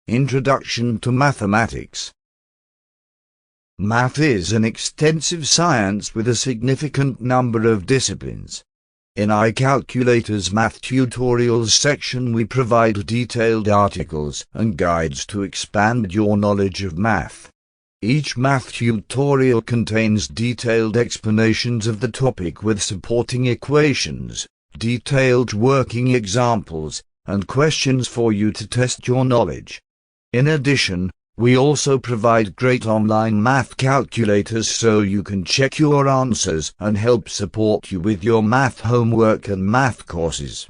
Introduction to Mathematics. Math is an extensive science with a significant number of disciplines. In iCalculator's Math Tutorials section we provide detailed articles and guides to expand your knowledge of math. Each math tutorial contains detailed explanations of the topic with supporting equations, detailed working examples, and questions for you to test your knowledge. In addition, we also provide great online math calculators so you can check your answers and help support you with your math homework and math courses.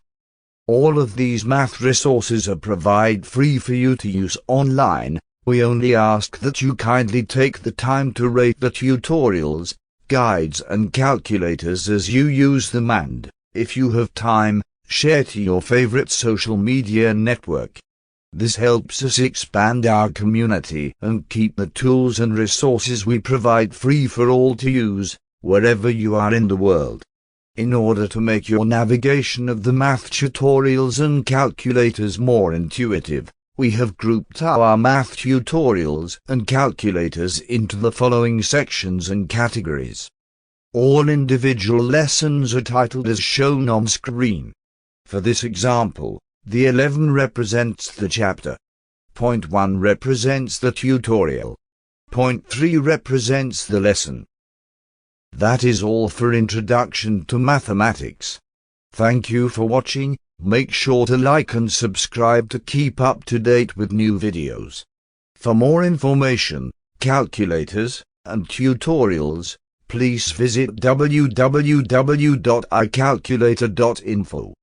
All of these math resources are provided free for you to use online. We only ask that you kindly take the time to rate the tutorials, guides and calculators as you use them, and, if you have time, share to your favorite social media network. This helps us expand our community and keep the tools and resources we provide free for all to use, wherever you are in the world. In order to make your navigation of the math tutorials and calculators more intuitive, we have grouped our math tutorials and calculators into the following sections and categories. All individual lessons are titled as shown on screen. For this example, the 11 represents the chapter. Point 1 represents the tutorial. Point 3 represents the lesson. That is all for Introduction to Mathematics. Thank you for watching. Make sure to like and subscribe to keep up to date with new videos. For more information, calculators, and tutorials, please visit www.icalculator.info.